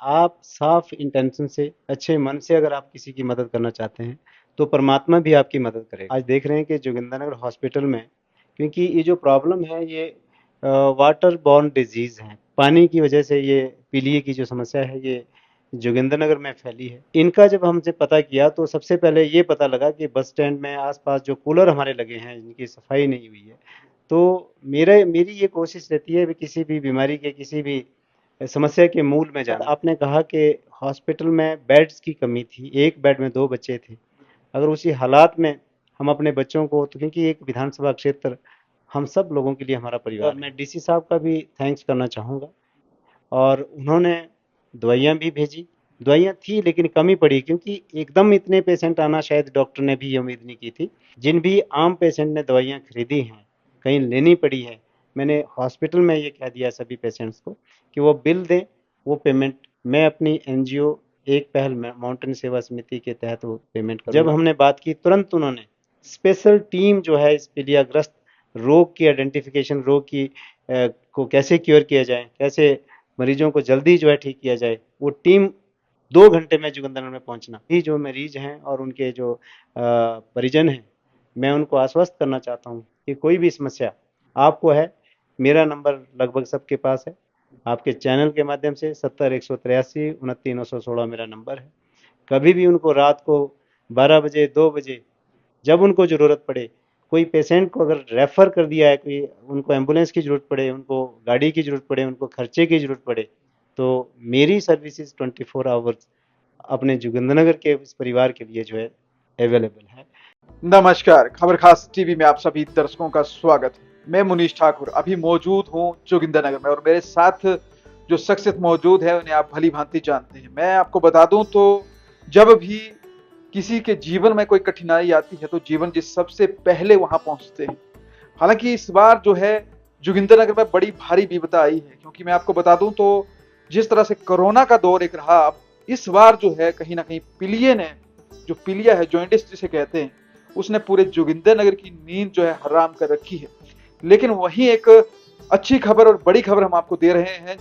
आप साफ इंटेंशन से, अच्छे मन से अगर आप किसी की मदद करना चाहते हैं, तो परमात्मा भी आपकी मदद करेगा। आज देख रहे हैं कि जोगिंदरनगर हॉस्पिटल में, क्योंकि ये जो प्रॉब्लम है ये वाटर बॉर्न डिजीज़ है। पानी की वजह से ये पीलिया की जो समस्या है ये जोगिंदरनगर में फैली है। इनका जब हमसे पता किया तो सबसे पहले ये पता लगा कि बस स्टैंड में आस-पास जो कूलर हमारे लगे हैं, इनकी सफाई नहीं हुई है। तो मेरी ये कोशिश रहती है कि किसी भी बीमारी के, किसी भी समस्या के मूल में जाना। आपने कहा कि हॉस्पिटल में बेड्स की कमी थी, एक बेड में 2 बच्चे थे। अगर उसी हालात में हम अपने बच्चों को, तो क्योंकि एक विधानसभा क्षेत्र हम सब लोगों के लिए हमारा परिवार है। मैं डीसी साहब का भी थैंक्स करना चाहूँगा, और उन्होंने दवाइयाँ भी भेजी। दवाइयाँ थी लेकिन कमी पड़ी, क्योंकि एकदम इतने पेशेंट आना शायद डॉक्टर ने भी ये उम्मीद नहीं की थी। जिन भी आम पेशेंट ने दवाइयाँ खरीदी हैं, कहीं लेनी पड़ी है, मैंने हॉस्पिटल में ये कह दिया सभी पेशेंट्स को कि वो बिल दें, वो पेमेंट मैं अपनी एनजीओ एक पहल माउंटेन सेवा समिति के तहत वो पेमेंट करूँगा। जब हमने बात की, तुरंत उन्होंने स्पेशल टीम जो है इस पीलियाग्रस्त रोग की आइडेंटिफिकेशन, रोग की को कैसे क्योर किया जाए, कैसे मरीजों को जल्दी जो है ठीक किया जाए, वो टीम 2 घंटे में जोगिंदरनगर में पहुंचना। ये जो मरीज हैं और उनके जो परिजन हैं, मैं उनको आश्वस्त करना चाहता हूँ कि कोई भी समस्या आपको है, मेरा नंबर लगभग सबके पास है। आपके चैनल के माध्यम से 70 183 29 916 मेरा नंबर है। कभी भी उनको रात को 12 बजे, 2 बजे, जब उनको ज़रूरत पड़े, कोई पेशेंट को अगर रेफ़र कर दिया है, कोई उनको एम्बुलेंस की ज़रूरत पड़े, उनको गाड़ी की ज़रूरत पड़े, उनको खर्चे की ज़रूरत पड़े, तो मेरी सर्विसेज 24 आवर्स अपने जोगिंदरनगर के इस परिवार के लिए जो है अवेलेबल है। नमस्कार, खबर खास टीवी में आप सभी दर्शकों का स्वागत है। मैं मुनीश ठाकुर अभी मौजूद हूं जोगिंदरनगर में, और मेरे साथ जो शख्सियत मौजूद है उन्हें आप भली भांति जानते हैं। मैं आपको बता दूं तो जब भी किसी के जीवन में कोई कठिनाई आती है तो जीवन जी सबसे पहले वहां पहुंचते हैं। हालांकि इस बार जो है जोगिंदरनगर में बड़ी भारी विपदा आई है, क्योंकि मैं आपको बता दूं तो जिस तरह से कोरोना का दौर एक रहा, इस बार जो है कहीं ना कहीं पीलिया ने, जो पीलिया है, जॉइंटिस जिसे कहते हैं, उसने पूरे जोगिंदरनगर की नींद जो है हराम कर रखी है। लेकिन वहीं एक अच्छी खबर और बड़ी खबर हम आपको दे रहे हैं।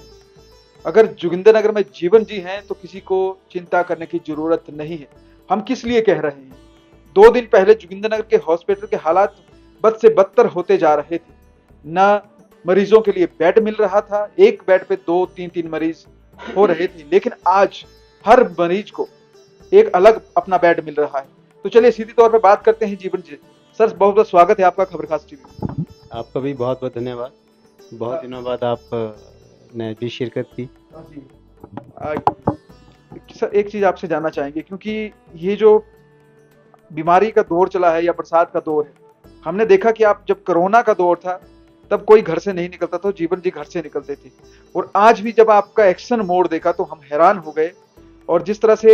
अगर जोगिंदरनगर में जीवन जी हैं तो किसी को चिंता करने की जरूरत नहीं है। हम किस लिए कह रहे हैं? 2 दिन पहले जोगिंदरनगर के हॉस्पिटल के हालात बद से बदतर होते जा रहे थे। न मरीजों के लिए बेड मिल रहा था, एक बेड पे 2-3 मरीज हो रहे थे, लेकिन आज हर मरीज को एक अलग अपना बेड मिल रहा है। तो चलिए सीधी तौर पे बात करते हैं जीवन जी। सर, बहुत बहुत स्वागत है आपका खबर खास टीवी में। आपका भी बहुत बहुत धन्यवाद। बहुत दिनों बाद आप ने भी शिरकत की। जी। आ, सर, एक चीज आपसे जानना चाहेंगे, क्योंकि ये जो बीमारी का दौर चला है या बरसात का दौर है, हमने देखा कि आप जब कोरोना का दौर था तब कोई घर से नहीं निकलता था, जीवन जी घर से निकलते थे। और आज भी जब आपका एक्शन मोड देखा तो हम हैरान हो गए। और जिस तरह से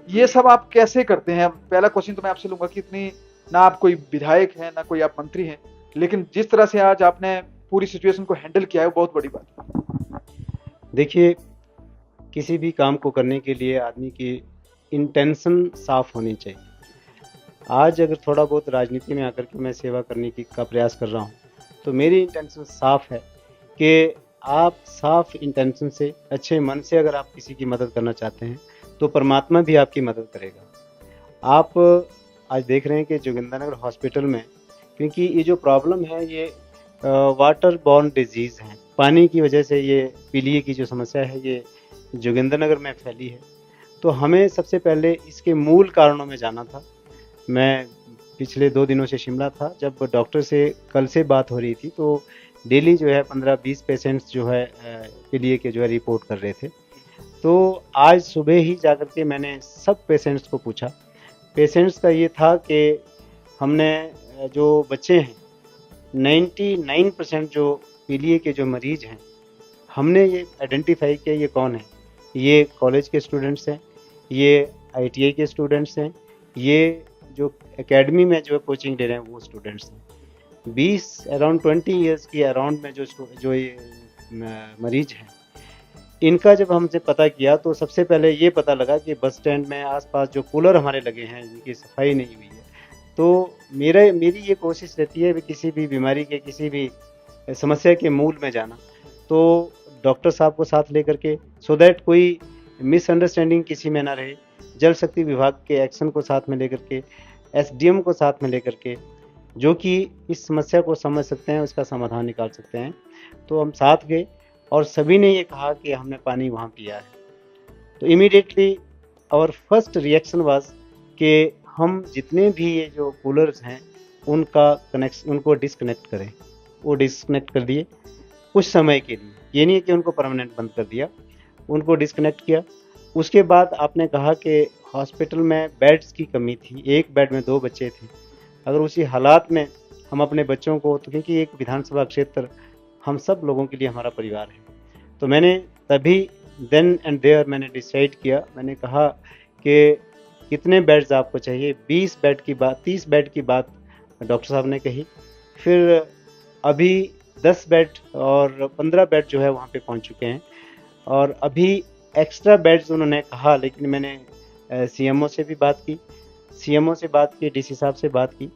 ये सब आप कैसे करते हैं? पहला क्वेश्चन तो मैं आपसे लूंगा कि इतनी, ना आप कोई विधायक हैं ना कोई आप मंत्री हैं, लेकिन जिस तरह से आज आपने पूरी सिचुएशन को हैंडल किया है वो बहुत बड़ी बात है। देखिए, किसी भी काम को करने के लिए आदमी की इंटेंशन साफ होनी चाहिए। आज अगर थोड़ा बहुत राजनीति में आकर के मैं सेवा करने की का प्रयास कर रहा हूँ, तो मेरी इंटेंशन साफ है कि आप साफ इंटेंशन से, अच्छे मन से अगर आप किसी की मदद करना चाहते हैं, तो परमात्मा भी आपकी मदद करेगा। आप आज देख रहे हैं कि जोगिंदरनगर हॉस्पिटल में, क्योंकि ये जो प्रॉब्लम है ये वाटर बॉर्न डिजीज़ है। पानी की वजह से ये पीलिया की जो समस्या है ये जोगिंदरनगर में फैली है। तो हमें सबसे पहले इसके मूल कारणों में जाना था। मैं पिछले 2 दिनों से शिमला था। जब डॉक्टर से कल से बात हो रही थी, तो डेली जो है 15-20 पेशेंट्स जो है पीलिया के जो है रिपोर्ट कर रहे थे। तो आज सुबह ही जाकर के मैंने सब पेशेंट्स को पूछा। पेशेंट्स का ये था कि हमने जो बच्चे हैं 99% जो पीलिया के जो मरीज हैं, हमने ये आइडेंटिफाई किया ये कौन है। ये कॉलेज के स्टूडेंट्स हैं, ये आईटीआई के स्टूडेंट्स हैं, ये जो एकेडमी में जो कोचिंग ले रहे हैं वो स्टूडेंट्स हैं। 20 अराउंड 20 ईयर्स की अराउंड में जो ये मरीज हैं, इनका जब हमसे पता किया तो सबसे पहले ये पता लगा कि बस स्टैंड में आसपास जो कूलर हमारे लगे हैं, इनकी सफाई नहीं हुई है। तो मेरी ये कोशिश रहती है कि किसी भी बीमारी के, किसी भी समस्या के मूल में जाना। तो डॉक्टर साहब को साथ लेकर के, सो दैट कोई मिसअंडरस्टैंडिंग किसी में ना रहे, जल शक्ति विभाग के एक्शन को साथ में लेकर के, एसडीएम को साथ में लेकर के, जो कि इस समस्या को समझ सकते हैं, उसका समाधान निकाल सकते हैं। तो हम साथ गए और सभी ने ये कहा कि हमने पानी वहाँ पिया है। तो immediately our first reaction was कि हम जितने भी ये जो कूलर्स हैं उनका कनेक्शन, उनको डिस्कनेक्ट करें। वो डिस्कनेक्ट कर दिए कुछ समय के लिए, ये नहीं है कि उनको परमानेंट बंद कर दिया, उनको डिस्कनेक्ट किया। उसके बाद आपने कहा कि हॉस्पिटल में बेड्स की कमी थी, एक बेड में 2 बच्चे थे। अगर उसी हालात में हम अपने बच्चों को, तो क्योंकि एक विधानसभा क्षेत्र हम सब लोगों के लिए हमारा परिवार है, तो मैंने तभी देन एंड देयर मैंने डिसाइड किया, मैंने कहा कि कितने बेड्स आपको चाहिए। 20 बेड की बात, 30 बेड की बात डॉक्टर साहब ने कही। फिर अभी 10 बेड और 15 बेड जो है वहाँ पे पहुँच चुके हैं, और अभी एक्स्ट्रा बेड्स उन्होंने कहा, लेकिन मैंने सीएमओ से भी बात की, सीएमओ से बात की, डीसी साहब से बात की,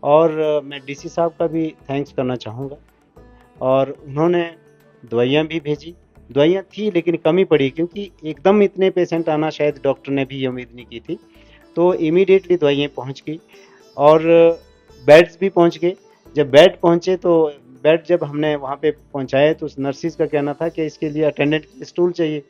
और मैं डीसी साहब का भी थैंक्स करना चाहूँगा। और उन्होंने दवाइयाँ भी भेजी, दवाइयाँ थी लेकिन कमी पड़ी, क्योंकि एकदम इतने पेशेंट आना शायद डॉक्टर ने भी ये उम्मीद नहीं की थी। तो इमीडिएटली दवाइयाँ पहुँच गई और बेड्स भी पहुँच गए। जब बेड पहुँचे तो बेड जब हमने वहाँ पे पहुँचाए तो उस नर्सिस का कहना था कि इसके लिए अटेंडेंट स्टूल चाहिए,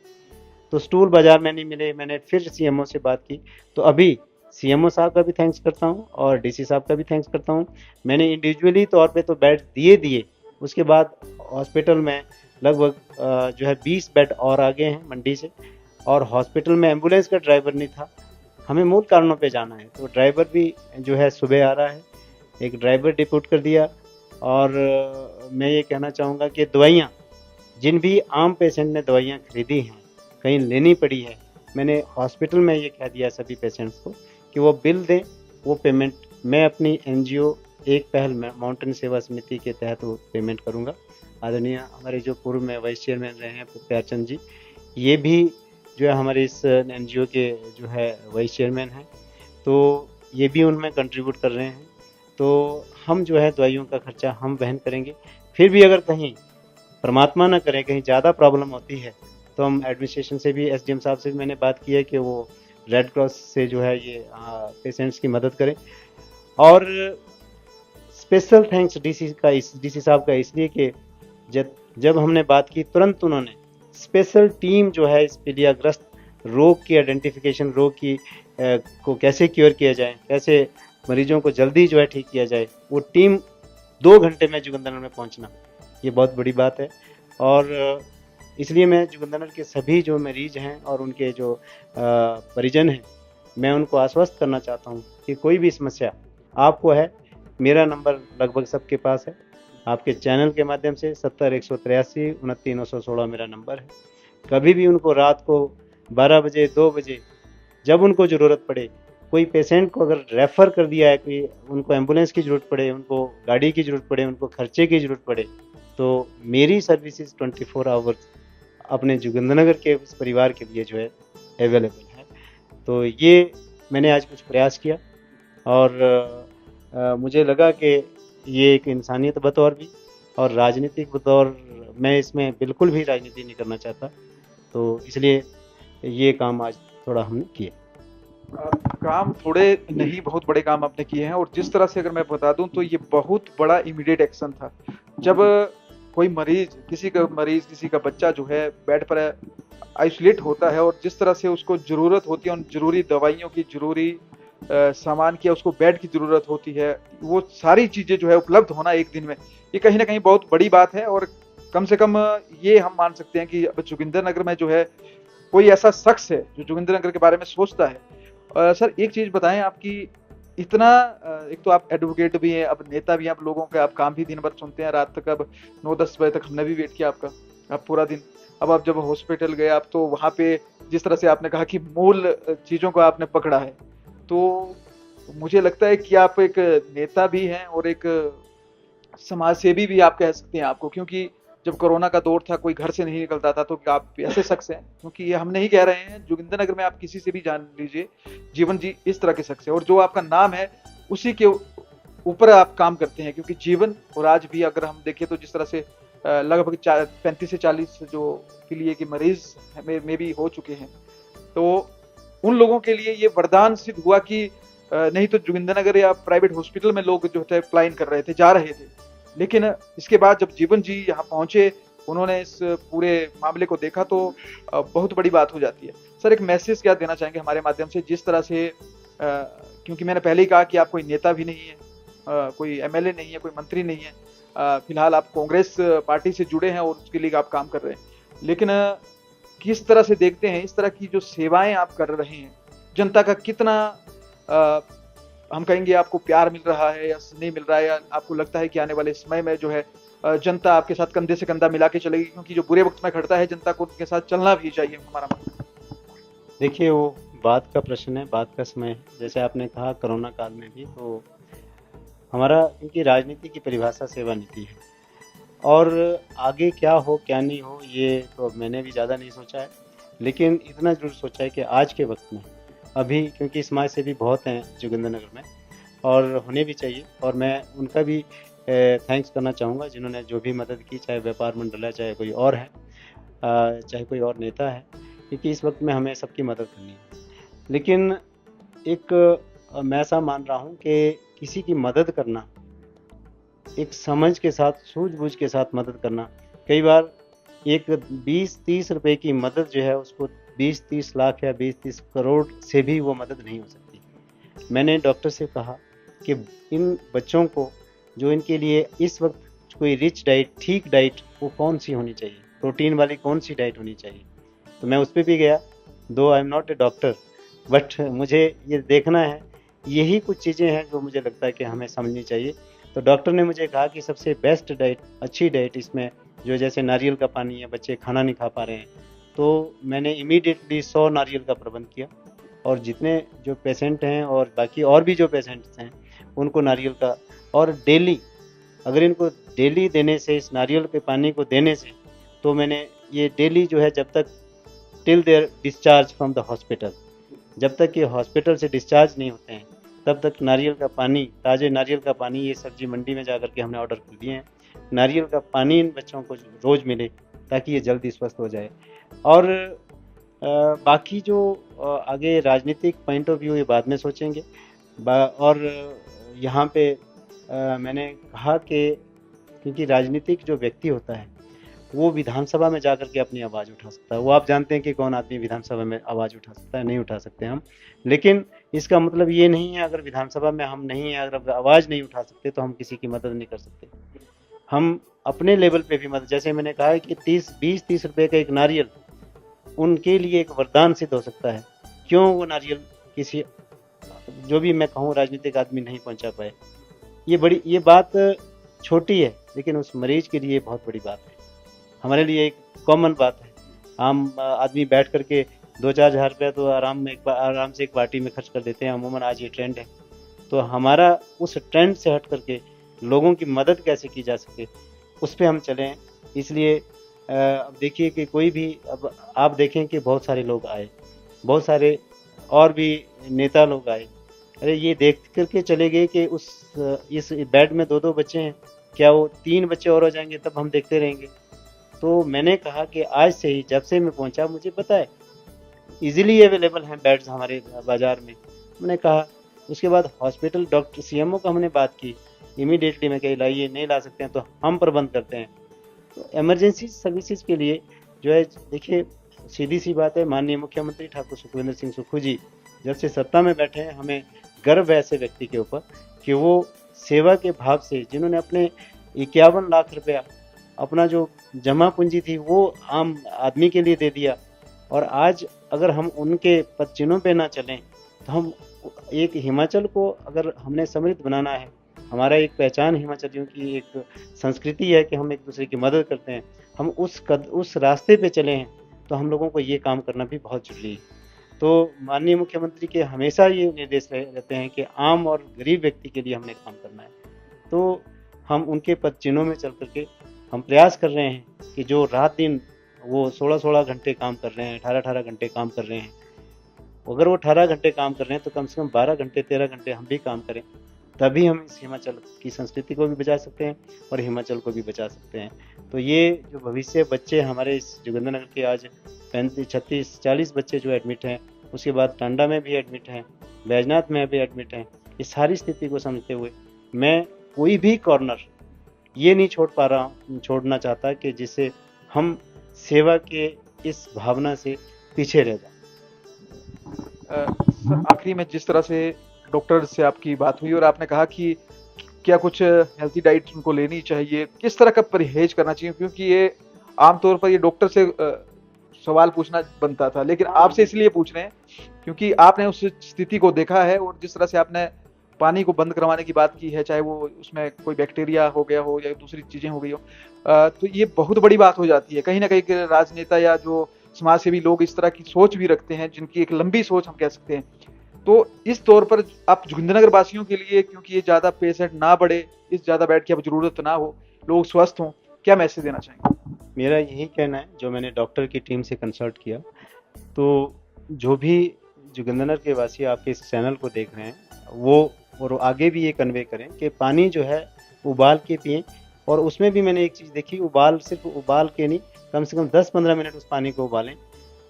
तो स्टूल बाजार में नहीं मिले। मैंने फिर सीएमओ से बात की, तो अभी सीएमओ साहब का भी थैंक्स करता हूँ और डीसी साहब का भी थैंक्स करता हूँ। मैंने इंडिविजुअली तौर पे तो बेड दिए, उसके बाद हॉस्पिटल में लगभग जो है 20 बेड और आ गए हैं मंडी से। और हॉस्पिटल में एम्बुलेंस का ड्राइवर नहीं था, हमें मूल कारणों पे जाना है, तो ड्राइवर भी जो है सुबह आ रहा है, एक ड्राइवर डिप्यूट कर दिया। और मैं ये कहना चाहूँगा कि दवाइयाँ, जिन भी आम पेशेंट ने दवाइयाँ खरीदी हैं, कहीं लेनी पड़ी है, मैंने हॉस्पिटल में ये कह दिया सभी पेशेंट्स को कि वो बिल दें, वो पेमेंट मैं अपनी एनजीओ एक पहल माउंटेन सेवा समिति के तहत वो पेमेंट करूँगा। आदरणीय हमारे जो पूर्व में वाइस चेयरमैन रहे हैं प्यारचंद जी, ये भी जो है हमारे इस एनजीओ के जो है वाइस चेयरमैन हैं, तो ये भी उनमें कंट्रीब्यूट कर रहे हैं। तो हम जो है दवाइयों का खर्चा हम वहन करेंगे। फिर भी अगर कहीं परमात्मा ना करे कहीं ज़्यादा प्रॉब्लम होती है, तो हम एडमिनिस्ट्रेशन से भी, एसडीएम साहब से भी मैंने बात की है कि वो रेड क्रॉस से जो है ये पेशेंट्स की मदद करें। और स्पेशल थैंक्स डीसी साहब का इसलिए कि जब हमने बात की, तुरंत उन्होंने स्पेशल टीम जो है इस पीलियाग्रस्त रोग की आइडेंटिफिकेशन, रोग की को कैसे क्योर किया जाए, कैसे मरीजों को जल्दी जो है ठीक किया जाए, वो टीम 2 घंटे में जोगिंदरनगर में पहुंचना, ये बहुत बड़ी बात है। और इसलिए मैं जोगिंदरनगर के सभी जो मरीज हैं और उनके जो परिजन हैं, मैं उनको आश्वस्त करना चाहता हूँ कि कोई भी समस्या आपको है, मेरा नंबर लगभग सबके पास है, आपके चैनल के माध्यम से 70 183 29 916 मेरा नंबर है। कभी भी उनको रात को 12 बजे 2 बजे जब उनको ज़रूरत पड़े, कोई पेशेंट को अगर रेफ़र कर दिया है, कोई उनको एम्बुलेंस की ज़रूरत पड़े, उनको गाड़ी की ज़रूरत पड़े, उनको खर्चे की ज़रूरत पड़े, तो मेरी सर्विसेज 24 आवर्स अपने जोगिंदरनगर के उस परिवार के लिए जो है अवेलेबल है। तो ये मैंने आज कुछ प्रयास किया और मुझे लगा कि ये एक इंसानियत बतौर भी और राजनीतिक बतौर, मैं इसमें बिल्कुल भी राजनीति नहीं करना चाहता, तो इसलिए ये काम आज थोड़ा हमने किए। काम थोड़े नहीं, बहुत बड़े काम आपने किए हैं। और जिस तरह से अगर मैं बता दूं तो ये बहुत बड़ा इमीडिएट एक्शन था। जब कोई मरीज, किसी का बच्चा जो है बेड पर आइसोलेट होता है और जिस तरह से उसको जरूरत होती है उन जरूरी दवाइयों की, जरूरी सामान की, उसको बेड की जरूरत होती है, वो सारी चीजें जो है उपलब्ध होना एक दिन में, ये कहीं ना कहीं बहुत बड़ी बात है। और कम से कम ये हम मान सकते हैं कि अब जोगिंदरनगर में जो है कोई ऐसा शख्स है जो जोगिंदरनगर के बारे में सोचता है। सर एक चीज बताएं, आपकी इतना एक तो आप एडवोकेट भी हैं, अब नेता भी हैं, आप लोगों का आप काम भी दिन भर सुनते हैं, रात तक अब 9-10 बजे तक हमने भी वेट किया आपका, आप पूरा दिन। अब आप जब हॉस्पिटल गए, आप तो वहाँ पे जिस तरह से आपने कहा कि मूल चीजों को आपने पकड़ा है, तो मुझे लगता है कि आप एक नेता भी हैं और एक समाज सेवी भी आप कह सकते हैं आपको, क्योंकि जब कोरोना का दौर था, कोई घर से नहीं निकलता था, तो आप ऐसे शख्स हैं, क्योंकि ये हम नहीं कह रहे हैं, जोगिंदरनगर में आप किसी से भी जान लीजिए, जीवन जी इस तरह के शख्स है, और जो आपका नाम है उसी के ऊपर आप काम करते हैं। क्योंकि जीवन और आज भी अगर हम देखें तो जिस तरह से लगभग 35 से 40 जो पीलिया के मरीज में भी हो चुके हैं, तो उन लोगों के लिए ये वरदान सिद्ध हुआ कि नहीं तो जोगिंदरनगर या प्राइवेट हॉस्पिटल में लोग जो है पलायन कर रहे थे, जा रहे थे। लेकिन इसके बाद जब जीवन जी यहाँ पहुंचे, उन्होंने इस पूरे मामले को देखा, तो बहुत बड़ी बात हो जाती है। सर, एक मैसेज क्या देना चाहेंगे हमारे माध्यम से, जिस तरह से क्योंकि मैंने पहले ही कहा कि आप कोई नेता भी नहीं है, कोई एमएलए नहीं है, कोई मंत्री नहीं है, फिलहाल आप कांग्रेस पार्टी से जुड़े हैं और उसके लिए आप काम कर रहे हैं, लेकिन किस तरह से देखते हैं इस तरह की जो सेवाएं आप कर रहे हैं, जनता का कितना हम कहेंगे आपको प्यार मिल रहा है या नहीं मिल रहा है, या आपको लगता है कि आने वाले समय में जो है जनता आपके साथ कंधे से कंधा मिला के चलेगी, क्योंकि जो बुरे वक्त में खड़ता है जनता को उनके साथ चलना भी चाहिए, हमारा मानना है। देखिए, वो बात का प्रश्न है, बात का समय है। जैसे आपने कहा कोरोना काल में भी तो हमारा, क्योंकि राजनीति की परिभाषा सेवा नीति है, और आगे क्या हो क्या नहीं हो ये तो अब मैंने भी ज़्यादा नहीं सोचा है, लेकिन इतना ज़रूर सोचा है कि आज के वक्त में अभी, क्योंकि समाज सेवी बहुत हैं जोगिंदरनगर में और होने भी चाहिए, और मैं उनका भी थैंक्स करना चाहूँगा जिन्होंने जो भी मदद की, चाहे व्यापार मंडल है, चाहे कोई और है, चाहे कोई और नेता है, क्योंकि इस वक्त में हमें सबकी मदद करनी है। लेकिन एक मैं ऐसा मान रहा हूँ कि किसी की मदद करना एक समझ के साथ, सूझबूझ के साथ मदद करना, कई बार एक 20-30 रुपए की मदद जो है उसको 20-30 लाख या 20-30 करोड़ से भी वो मदद नहीं हो सकती। मैंने डॉक्टर से कहा कि इन बच्चों को जो इनके लिए इस वक्त कोई रिच डाइट, ठीक डाइट वो कौन सी होनी चाहिए, प्रोटीन वाली कौन सी डाइट होनी चाहिए, तो मैं उस पर भी गया। दो I am not a doctor, but मुझे ये देखना है, यही कुछ चीज़ें हैं जो मुझे लगता है कि हमें समझनी चाहिए। तो डॉक्टर ने मुझे कहा कि सबसे बेस्ट डाइट, अच्छी डाइट इसमें जो जैसे नारियल का पानी है, बच्चे खाना नहीं खा पा रहे हैं, तो मैंने इमीडिएटली 100 नारियल का प्रबंध किया, और जितने जो पेशेंट हैं और बाकी और भी जो पेशेंट्स हैं उनको नारियल का, और डेली अगर इनको डेली देने से, इस नारियल के पानी को देने से, तो मैंने ये डेली जो है जब तक till their discharge from the hospital, जब तक ये हॉस्पिटल से डिस्चार्ज नहीं होते हैं तब तक नारियल का पानी, ताज़े नारियल का पानी, ये सब्जी मंडी में जाकर के हमने ऑर्डर कर दिए हैं, नारियल का पानी इन बच्चों को रोज़ मिले ताकि ये जल्दी स्वस्थ हो जाए। और बाकी जो आगे राजनीतिक पॉइंट ऑफ व्यू ये बाद में सोचेंगे। और यहाँ पे मैंने कहा कि क्योंकि राजनीतिक जो व्यक्ति होता है वो विधानसभा में जाकर के अपनी आवाज़ उठा सकता है। वो आप जानते हैं कि कौन आदमी विधानसभा में आवाज़ उठा सकता है, नहीं उठा सकते हम। लेकिन इसका मतलब ये नहीं है अगर विधानसभा में हम नहीं हैं, अगर आवाज़ नहीं उठा सकते तो हम किसी की मदद नहीं कर सकते। हम अपने लेवल पे भी मदद, जैसे मैंने कहा है कि 20-30 रुपए का एक नारियल उनके लिए एक वरदान सिद्ध हो सकता है। क्यों वो नारियल किसी, जो भी मैं कहूँ, राजनीतिक आदमी नहीं पहुँचा पाए, ये बात छोटी है, लेकिन उस मरीज के लिए बहुत बड़ी बात है। हमारे लिए एक कॉमन बात है। आम आदमी बैठ करके 2-4 हज़ार रुपया तो आराम से एक पार्टी में खर्च कर देते हैं, अमूमन आज ये ट्रेंड है। तो हमारा उस ट्रेंड से हट करके लोगों की मदद कैसे की जा सके, उस पे हम चलें। इसलिए अब देखिए कि कोई भी, अब आप देखें कि बहुत सारे लोग आए, बहुत सारे और भी नेता लोग आए, अरे ये देख करके चले गए कि इस बेड में 2-2 बच्चे हैं, क्या वो 3 बच्चे और हो जाएंगे तब हम देखते रहेंगे। तो मैंने कहा कि आज से ही, जब से मैं पहुंचा, मुझे पता है इजीली अवेलेबल हैं बेड्स हमारे बाज़ार में, मैंने कहा। उसके बाद हॉस्पिटल, डॉक्टर सीएमओ का हमने बात की, इमीडिएटली मैं कही लाइए, नहीं ला सकते हैं तो हम प्रबंध करते हैं। तो इमरजेंसी सर्विसेज के लिए जो है, देखिए सीधी सी बात है, माननीय मुख्यमंत्री ठाकुर सुखविंदर सिंह सुक्खू जी जब से सत्ता में बैठे हैं, हमें गर्व है ऐसे व्यक्ति के ऊपर कि वो सेवा के भाव से, जिन्होंने अपने 51 लाख रुपया, अपना जो जमा पूंजी थी वो आम आदमी के लिए दे दिया। और आज अगर हम उनके पद चिन्हों पे ना चलें तो हम एक हिमाचल को अगर हमने समृद्ध बनाना है, हमारा एक पहचान हिमाचलियों की एक संस्कृति है कि हम एक दूसरे की मदद करते हैं, हम उस रास्ते पे चले हैं, तो हम लोगों को ये काम करना भी बहुत जरूरी है। तो माननीय मुख्यमंत्री के हमेशा ये निर्देश रहते हैं कि आम और गरीब व्यक्ति के लिए हमने काम करना है। तो हम उनके पद चिन्हों में चल करके हम प्रयास कर रहे हैं कि जो रात दिन वो 16-16 घंटे काम कर रहे हैं, 18-18 घंटे काम कर रहे हैं, अगर वो 18 घंटे काम कर रहे हैं तो कम से कम 12 घंटे 13 घंटे हम भी काम करें। तभी हम इस हिमाचल की संस्कृति को भी बचा सकते हैं और हिमाचल को भी बचा सकते हैं। तो ये जो भविष्य बच्चे हमारे इस जोगिंद्रनगर के आज 35 36 40 बच्चे जो एडमिट हैं, उसके बाद टांडा में भी एडमिट हैं, बैजनाथ में भी एडमिट हैं, ये सारी स्थिति को समझते हुए मैं कोई भी कॉर्नर ये नहीं छोड़ना चाहता कि जिससे हम सेवा के इस भावना से पीछे रह जाएं। सर, आखिरी में जिस तरह से डॉक्टर से आपकी बात हुई और आपने कहा कि क्या कुछ हेल्थी डाइट उनको लेनी चाहिए, किस तरह का परहेज करना चाहिए, क्योंकि ये आमतौर पर ये डॉक्टर से सवाल पूछना बनता था, लेकिन आपसे इसलिए पूछ रहे हैं क्योंकि आपने उस स्थिति को देखा है और जिस तरह से आपने पानी को बंद करवाने की बात की है, चाहे वो उसमें कोई बैक्टीरिया हो गया हो या दूसरी चीजें हो गई हो, तो ये बहुत बड़ी बात हो जाती है। कहीं ना कहीं के राजनेता या जो समाज सेवी लोग इस तरह की सोच भी रखते हैं, जिनकी एक लंबी सोच हम कह सकते हैं। तो इस तौर पर आप जोगिंद्रनगर वासियों के लिए, क्योंकि ये ज्यादा पेशेंट ना बढ़े, इस ज्यादा बेड की अब जरूरत ना हो, लोग स्वस्थ हों, क्या मैसेज देना चाहेंगे? मेरा यही कहना है, जो मैंने डॉक्टर की टीम से कंसल्ट किया, तो जो भी जोगिंद्रनगर के वासी आपके इस चैनल को देख रहे हैं वो और आगे भी ये कन्वे करें कि पानी जो है उबाल के पिएं। और उसमें भी मैंने एक चीज़ देखी, सिर्फ उबाल के नहीं, कम से कम 10-15 मिनट उस पानी को उबालें।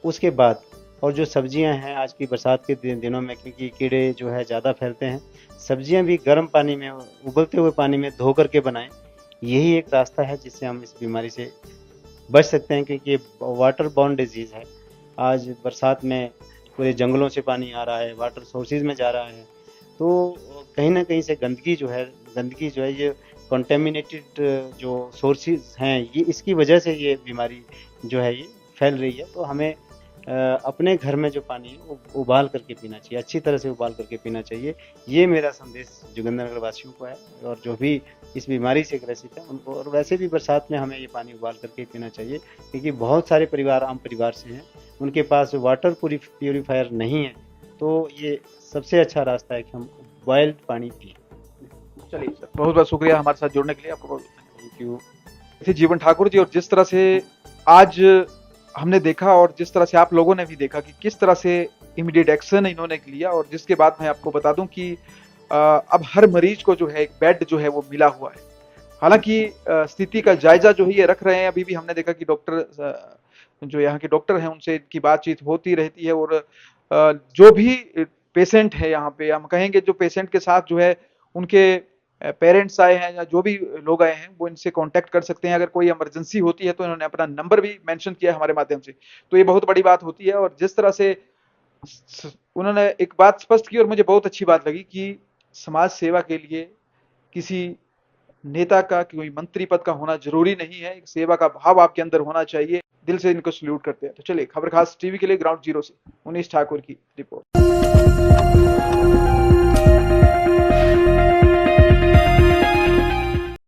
उसके बाद और जो सब्जियां हैं आज की बरसात के दिनों में, क्योंकि कीड़े जो है ज़्यादा फैलते हैं, सब्जियां भी गर्म पानी में, उबलते हुए पानी में धो करके बनाएं। यही एक रास्ता है जिससे हम इस बीमारी से बच सकते हैं, क्योंकि ये वाटर बॉर्न डिजीज़ है। आज बरसात में पूरे जंगलों से पानी आ रहा है, वाटर सोर्सेज में जा रहा है, तो कहीं ना कहीं से गंदगी जो है ये कंटेमिनेटेड जो सोर्सेज हैं, ये इसकी वजह से ये बीमारी जो है ये फैल रही है। तो हमें अपने घर में जो पानी है वो उबाल करके पीना चाहिए, अच्छी तरह से उबाल करके पीना चाहिए। ये मेरा संदेश जोगिंद्रनगर वासियों को है और जो भी इस बीमारी से ग्रसित है उनको। और वैसे भी बरसात में हमें ये पानी उबाल करके पीना चाहिए, क्योंकि बहुत सारे परिवार आम परिवार से हैं, उनके पास वाटर प्यूरीफायर नहीं है, तो ये सबसे अच्छा रास्ता है कि हम बॉयल्ड पानी पिए। चलिए सर, बहुत बहुत शुक्रिया हमारे साथ जुड़ने के लिए, आपको बहुत थैंक यू। थे जीवन ठाकुर जी। और जिस तरह से आज हमने देखा और जिस तरह से आप लोगों ने भी देखा कि किस तरह से इमीडिएट एक्शन इन्होंने लिया, और जिसके बाद मैं आपको बता दूं कि अब हर मरीज को जो है एक बेड जो है वो मिला हुआ है। हालांकि स्थिति का जायजा जो है ये रख रहे हैं। अभी भी हमने देखा कि डॉक्टर जो यहाँ के डॉक्टर हैं उनसे इनकी बातचीत होती रहती है, और जो भी पेशेंट है यहाँ पे, हम कहेंगे जो पेशेंट के साथ जो है उनके पेरेंट्स आए हैं या जो भी लोग आए हैं, वो इनसे कांटेक्ट कर सकते हैं। अगर कोई इमरजेंसी होती है तो इन्होंने अपना नंबर भी मेंशन किया है हमारे माध्यम से, तो ये बहुत बड़ी बात होती है। और जिस तरह से उन्होंने एक बात स्पष्ट की और मुझे बहुत अच्छी बात लगी कि समाज सेवा के लिए किसी नेता का, कोई मंत्री पद का होना जरूरी नहीं है, एक सेवा का भाव आपके अंदर होना चाहिए। दिल से इनको सल्यूट करते हैं। तो चलिए, खबर खास टीवी के लिए ग्राउंड जीरो से मुनीश ठाकुर की रिपोर्ट।